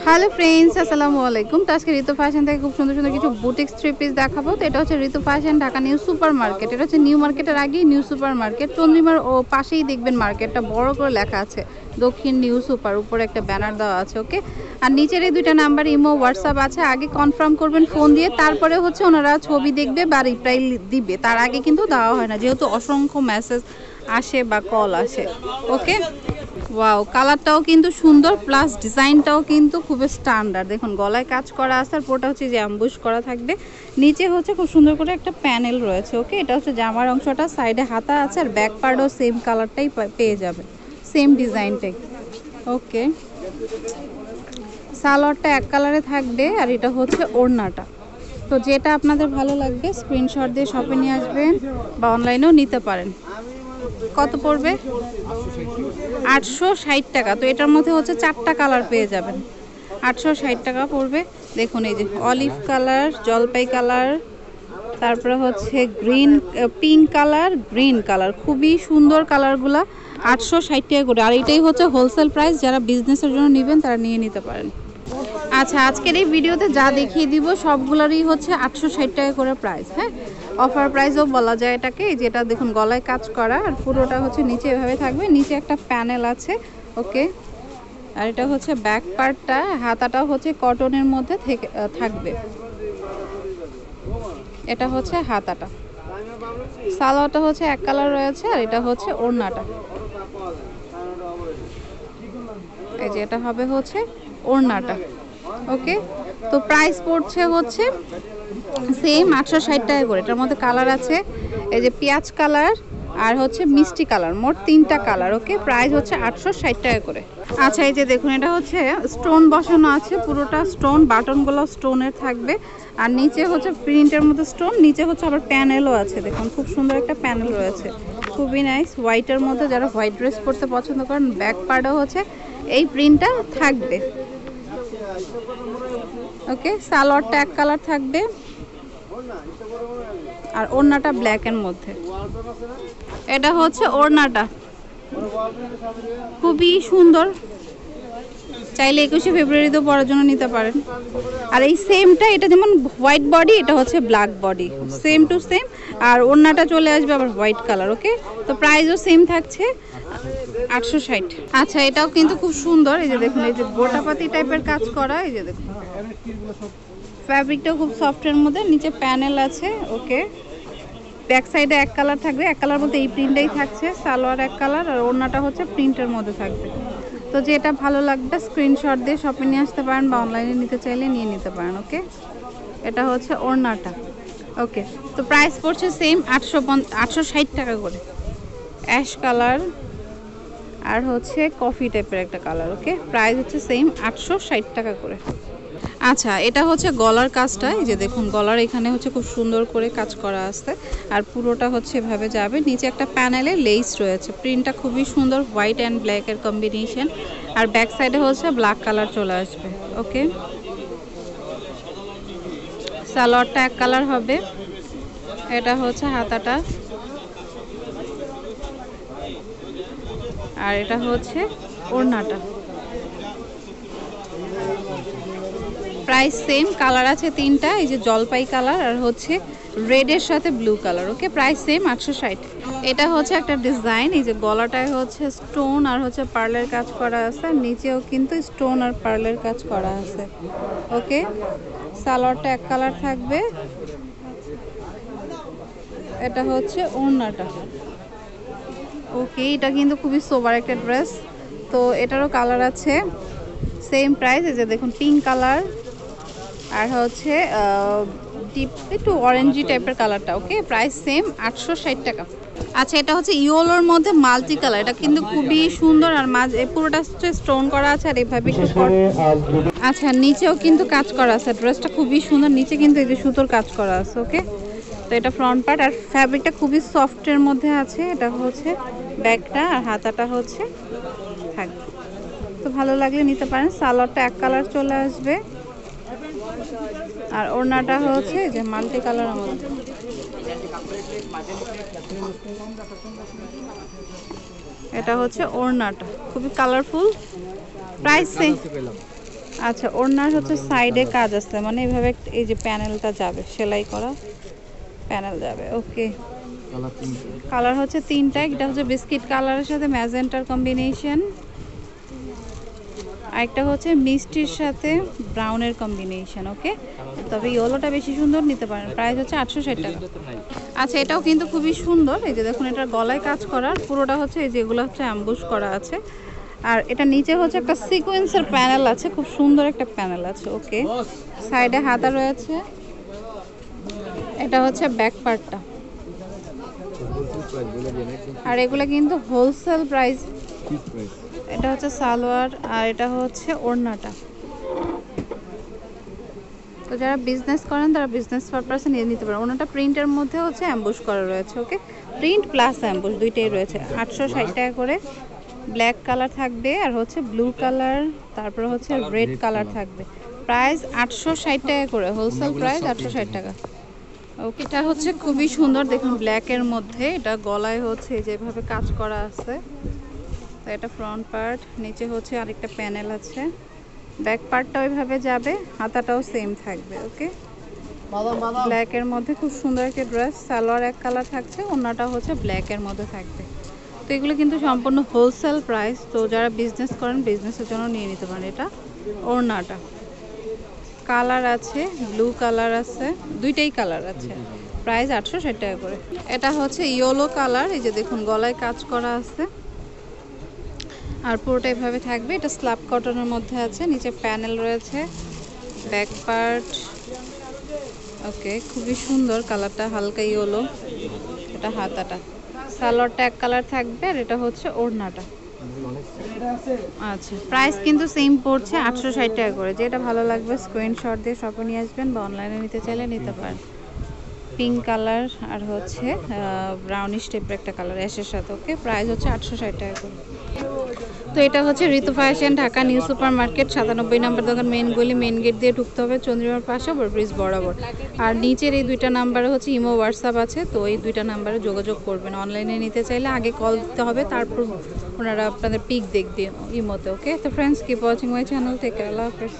Hello friends, আসসালামু আলাইকুম। তো আজকে ঋতু ফ্যাশন থেকে খুব সুন্দর সুন্দর কিছু বুটিক্স থ্রি পিস দেখাবো। তো এটা হচ্ছে Ritu fashion, Dhaka new super market. এটা হচ্ছে নিউ মার্কেটের আগেই নিউ সুপার মার্কেট। চন্দ্রিমার ও পাশেই দেখবেন মার্কেটটা বড় করে লেখা আছে দক্ষিণ নিউ সুপার, উপরে একটা ব্যানার দেওয়া আছে। ওকে, আর নিচের এই দুইটা নাম্বার ইমো হোয়াটসঅ্যাপ আছে। আগে কনফার্ম করবেন ফোন দিয়ে, তারপরে হচ্ছে ওনারা ছবি দেখবে বা রিপ্লাই দিবে। তার আগে কিন্তু দেওয়া হয় না, যেহেতু অসংখ্য মেসেজ আসে বা কল আসে। ওকে, ওয়াও, কালারটাও কিন্তু সুন্দর, প্লাস ডিজাইনটাও কিন্তু খুব স্ট্যান্ডার্ড। দেখুন গলায় কাজ করা আছে, আর পুরোটা হচ্ছে যে অ্যাম্বুশ করা থাকবে। নিচে হচ্ছে খুব সুন্দর করে একটা প্যানেল রয়েছে। ওকে, এটা হচ্ছে জামার অংশটা, সাইডে হাতা আছে, আর ব্যাক পার্টও সেম কালারটাই পেয়ে যাবে, সেম ডিজাইনটাই। ওকে, সালোয়ারটা এক কালারে থাকবে, আর এটা হচ্ছে ওড়নাটা। তো যেটা আপনাদের ভালো লাগবে স্ক্রিনশট দিয়ে শপে নিয়ে আসবেন বা অনলাইনেও নিতে পারেন। কত পড়বে? 860 টাকা। তো এটার মধ্যে হচ্ছে 4টা কালার পেয়ে যাবেন, 860 টাকা পড়বে। দেখুন এই যে অলিভ কালার, জলপাই কালার, তারপরে হচ্ছে green, pink colour, green colour, খুবই সুন্দর কালারগুলা। 860 টাকা করে, আর এটাই হচ্ছে হোলসেল প্রাইস। যারা বিজনেসের জন্য নেবেন তারা নিয়ে নিতে পারেন। আচ্ছা, আজকের এই ভিডিওতে যা দেখিয়ে দিব সবগুলোরই হচ্ছে 860 টাকা করে প্রাইস। হ্যাঁ, অফার প্রাইসও বলা যায় এটাকে। যেটা দেখুন গলায় কাজ করা, আর পুরোটা হচ্ছে নিচে এভাবে থাকবে, নিচে একটা প্যানেল আছে। ওকে, আর এটা হচ্ছে ব্যাক পার্টটা, হাতাটাও হচ্ছে কটনের মধ্যে থাকবে। এটা হচ্ছে হাতাটা, সালোয়ারটা হচ্ছে এক কালার রয়েছে, আর এটা হচ্ছে ওড়নাটা। এই যে এটা হবে হচ্ছে ওড়নাটা। ওকে, তো প্রাইস পড়ছে হচ্ছে সেম 860 টাকা করে। এটার মধ্যে কালার আছে, এই যে পেঁয়াজ কালার আর হচ্ছে মিষ্টি কালার, মোট 3টা কালার। ওকে, প্রাইস হচ্ছে 860 টাকা করে। আচ্ছা, এই যে দেখুন এটা হচ্ছে স্টোন বসানো আছে, পুরোটা স্টোন, বাটনগুলো স্টোনের থাকবে, আর নিচে হচ্ছে প্রিন্টের মধ্যে স্টোন, নিচে হচ্ছে আবার প্যানেলও আছে। দেখুন খুব সুন্দর একটা প্যানেল রয়েছে, খুবই নাইস। হোয়াইটের মধ্যে যারা হোয়াইট ড্রেস পরতে পছন্দ করেন, ব্যাক পার্টও হচ্ছে এই প্রিন্টটা থাকবে। ওকে, সালোয়ারটা এক কালার থাকবে, আর ওড়নাটা ব্ল্যাকের মধ্যে। এটা হচ্ছে ওড়নাটা, খুবই সুন্দর। চাইলে 21শে ফেব্রুয়ারিতেও পরার জন্য নিতে পারেন। আর এই সেমটা, এটা যেমন হোয়াইট বডি, এটা হচ্ছে black body, same to same. আর ওড়নাটা চলে আসবে আবার হোয়াইট কালার। ওকে, তো প্রাইসও সেম থাকছে 860। আচ্ছা, এটাও কিন্তু খুব সুন্দর। এই যে দেখুন, এই যে গোটাপাতি টাইপের কাজ করা, এই যে দেখুন ফ্যাব্রিকটাও খুব সফটের মধ্যে, নিচে প্যানেল আছে। ওকে, ব্যাক সাইডে এক কালার থাকবে, এক কালার বলতে এই প্রিন্টটাই থাকছে। সালোয়ার এক কালার, আর ওড়নাটা হচ্ছে প্রিন্টের মধ্যে থাকবে। তো যেটা ভালো লাগবে স্ক্রিনশট দিয়ে শপে নিয়ে আসতে পারেন, বা অনলাইনে নিতে চাইলে নিয়ে নিতে পারেন। ওকে, এটা হচ্ছে ওড়নাটা। ওকে, তো প্রাইস পড়ছে সেম 860 টাকা করে। অ্যাশ কালার আর হচ্ছে কফি টাইপের একটা কালার। ওকে, প্রাইস হচ্ছে সেম 860 টাকা করে। আচ্ছা, এটা হচ্ছে গলার কাজটা। এই যে দেখুন গলার এখানে হচ্ছে খুব সুন্দর করে কাজ করা আছে, আর পুরোটা হচ্ছে এভাবে যাবে। নিচে একটা প্যানেলে লেস রয়েছে, প্রিন্টটা খুবই সুন্দর, হোয়াইট অ্যান্ড ব্ল্যাকের কম্বিনেশন, আর ব্যাক সাইডে হচ্ছে ব্ল্যাক কালার চলে আসবে। ওকে, সালোয়ারটা এক কালার হবে, এটা হচ্ছে হাতাটা, আর এটা হচ্ছে ওড়নাটা। প্রাইস সেম, কালার আছে 3টা, এই যে জলপাই কালার আর হচ্ছে রেডের সাথে ব্লু কালার। ওকে, প্রাইস সেম 860। এটা হচ্ছে একটা ডিজাইন, এই যে গলাটায় হচ্ছে স্টোন আর হচ্ছে পার্লের কাজ করা আছে, আর নিচেও কিন্তু স্টোন আর পার্লের কাজ করা আছে। ওকে, সালোয়ারটা এক কালার থাকবে, এটা হচ্ছে ওড়নাটা। ওকে, এটা কিন্তু খুবই সোবার একটা ড্রেস। তো এটারও কালার আছে, সেম প্রাইস। এই যে দেখুন পিঙ্ক কালার আর হচ্ছে ডিপ একটু অরেঞ্জি টাইপের কালারটা। ওকে, প্রাইস সেম 860 টাকা। আচ্ছা, এটা হচ্ছে ইয়েলোর মধ্যে মাল্টি কালার, এটা কিন্তু খুবই সুন্দর, আর মাঝে পুরোটা স্টোন করা আছে, আর এভাবে একটু আচ্ছা নিচেও কিন্তু কাজ করা আছে। ড্রেসটা খুবই সুন্দর, নিচে কিন্তু এই যে সুতোর কাজ করা আছে। ওকে, তো এটা ফ্রন্ট পার্ট, আর ফ্যাব্রিকটা খুবই সফটের মধ্যে আছে। এটা হচ্ছে ব্যাকটা, আর হাতাটা হচ্ছে থাকবে। তো ভালো লাগলে নিতে পারেন। সালোয়ারটা এক কালার চলে আসবে, আর ওড়নাটা হচ্ছে যে মাল্টি কালারের মধ্যে। এটা হচ্ছে ওড়নাটা, খুবই কালারফুল। প্রাইস আচ্ছা, ওড়নার হচ্ছে সাইডে কাজ আছে, মানে এইভাবে এই যে প্যানেলটা যাবে, সেলাই করা প্যানেল যাবে। ওকে, কালার হচ্ছে তিনটা, একটা হচ্ছে বিস্কিট কালারের সাথে ম্যাজেন্টার কম্বিনেশন, আরেকটা হচ্ছে মিষ্টির সাথে ব্রাউনের কম্বিনেশন। ওকে, তবে ইয়েলোটা বেশি সুন্দর, নিতে পারেন। প্রাইস হচ্ছে 860 টাকা। আচ্ছা, এটাও কিন্তু খুবই সুন্দর, এই যে দেখুন এটার গলায় কাজ করার, পুরোটা হচ্ছে এই যেগুলো হচ্ছে অ্যাম্বুশ করা আছে, আর এটা নিচে হচ্ছে একটা সিকোয়েন্সের প্যানেল আছে, খুব সুন্দর একটা প্যানেল আছে। ওকে, সাইডে হাতা রয়েছে, এটা হচ্ছে ব্যাক পার্টটা। আর এগুলো কিন্তু হোলসেল প্রাইস। এটা হচ্ছে সালোয়ার, আর এটা হচ্ছে ওড়নাটা। তো যারা বিজনেস করেন তারা বিজনেস পারপাসে নিয়ে নিতে পারেন। ওনাটা প্রিন্টের মধ্যে হচ্ছে অ্যাম্বুশ করা রয়েছে। ওকে, প্রিন্ট প্লাস অ্যাম্বুশ দুইটাই রয়েছে। 860 টাকা করে। ব্ল্যাক কালার থাকবে, আর হচ্ছে ব্লু কালার, তারপর হচ্ছে রেড কালার থাকবে। প্রাইস 860 টাকা করে, হোলসেল প্রাইস 860 টাকা। ওকে, এটা হচ্ছে খুবই সুন্দর, দেখুন ব্ল্যাকের মধ্যে, এটা গলায় হচ্ছে যেভাবে কাজ করা আছে। তো এটা ফ্রন্ট পার্ট, নিচে হচ্ছে আরেকটা প্যানেল আছে, ব্যাক পার্টটা ওইভাবে যাবে, হাতাটাও সেম থাকবে। ওকে, ব্ল্যাকের মধ্যে খুব সুন্দর একটা ড্রেস। সালোয়ার এক কালার থাকছে, ওড়নাটা হচ্ছে ব্ল্যাকের মধ্যে থাকবে। তো এগুলো কিন্তু সম্পূর্ণ হোলসেল প্রাইস, তো যারা বিজনেস করেন বিজনেসের জন্য নিয়ে নিতে পারেন। এটা ওড়নাটা কালার আছে, ব্লু কালার আছে, দুইটাই কালার আছে। প্রাইস 860 টাকা করে। এটা হচ্ছে ইয়েলো কালার, এই যে দেখুন গলায় কাজ করা আছে, আর পুরোটা এভাবে থাকবে। এটা স্ল্যাব কটনের মধ্যে আছে, নিচে প্যানেল রয়েছে, ব্যাক পার্ট। ওকে, খুবই সুন্দর কালারটা, হালকা ইয়েলো। এটা হাতাটা, সালোয়ারটা এক কালার থাকবে, আর এটা হচ্ছে ওড়নাটা। আচ্ছা, প্রাইস কিন্তু সেম পড়ছে 860 টাকা করে। যেটা ভালো লাগবে স্ক্রিনশট দিয়ে শপে নিয়ে আসবেন, বা অনলাইনে নিতে চাইলে নিতে পারেন। পিঙ্ক কালার আর হচ্ছে ব্রাউনিশ টাইপের একটা কালার অ্যাশের সাথে। ওকে, প্রাইস হচ্ছে 860 টাকা করে। তো এটা হচ্ছে Ritu fashion, Dhaka new super market, 97 নম্বর দোকান, মেন গলি, মেন গেট দিয়ে ঢুকতে হবে চন্দ্রিমার পাশে, ওভারব্রিজ বরাবর। আর নিচের এই দুইটা নাম্বারে হচ্ছে ইমো হোয়াটসঅ্যাপ আছে, তো এই দুইটা নাম্বারে যোগাযোগ করবেন। অনলাইনে নিতে চাইলে আগে কল দিতে হবে, তারপর ওনারা আপনাদের পিক দেখবে ইমোতে। ওকে, তো friends, keep watching my channel, take care, আল্লাহ হাফেজ।